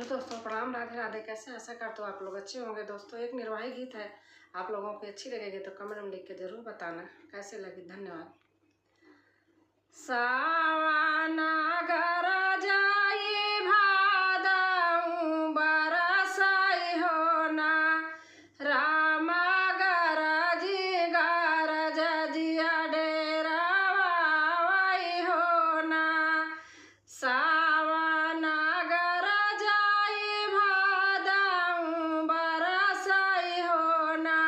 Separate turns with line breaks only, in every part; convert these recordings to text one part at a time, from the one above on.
Hello दोस्तों, प्रणाम, राधे राधे। कैसे आशा करते हो आप लोग अच्छे होंगे। दोस्तों एक निर्वाही गीत है, आप लोगों को अच्छी लगेगी तो कमेंट में लिख के जरूर बताना कैसे लगी। धन्यवाद। सावना गरजाई भादऊ बरसाई होना, रामा गरजी गरज जिया डेरावाई होना। सावना गरजाई भादऊ बरसाई होना,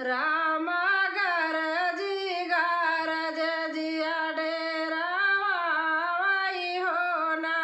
रामा गरजी गरज जिया डेरावाई होना।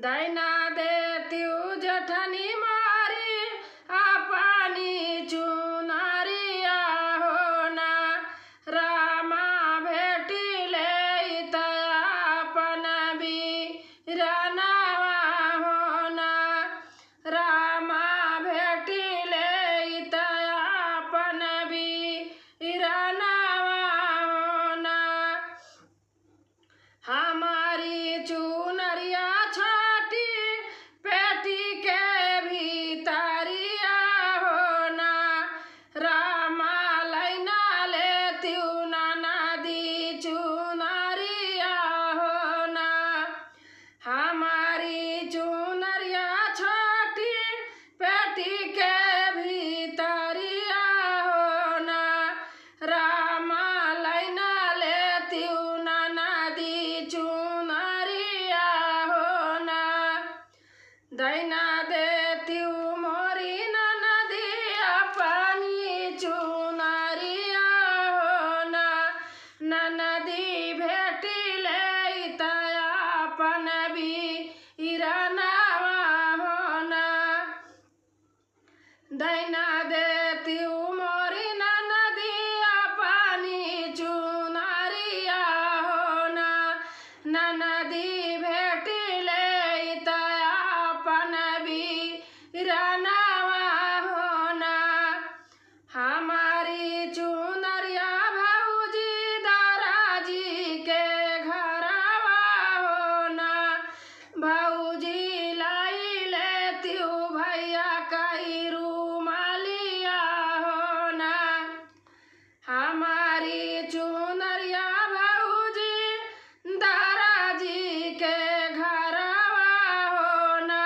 दैना देत्यू जठनी मारी अपनी चुनरिया हो ना रामा भेटिले अपन बीरनवा हो ना रामा भेटिले अपन बीरनवा हो ना हमारी चुनरिया छाटी पेटी के भीतरिया हो ना रामा लैना लेत्यू नदी चुनरिया हो ना हमारी चुनरिया छाटी पेटी के भीतरिया हो ना रामा लैना लेत्यू नदी चुनरिया हो ना दैना देत्यू मोरी नदी अपनी चुनरिया हो ना नदी भेटिले अपन बीरनवा हो ना दैना देत्यू मोरी नदी अपनी चुनरिया हो ना नदी भेटिले अपन बीरनवा हो ना हमारी चुनरिया भौजी दाराजी के घरवा हो ना भौजी लाई लेत्यू भैया कई रूमालिया हो ना हमारी चुनरिया भौजी दाराजी के घरवा हो ना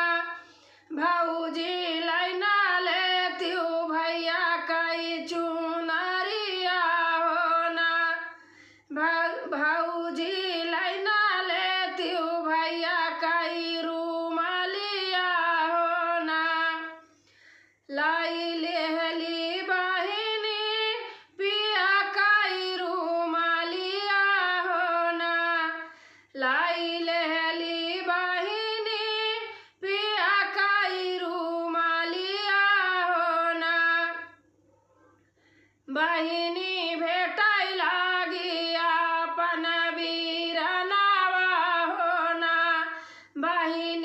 भौजी लैना लेत्यू भैया कई चुनरिया हो ना भौजी लैना लेत्यू भैया कई रूमालिया हो ना लाई लेहली बहिनी पिया कई रूमालिया हो ना लाई लेहली बहिनी पिया कई रूमालिया हो ना बहिनी भेटाई लागी अपन बीरनवा हो ना बहिनी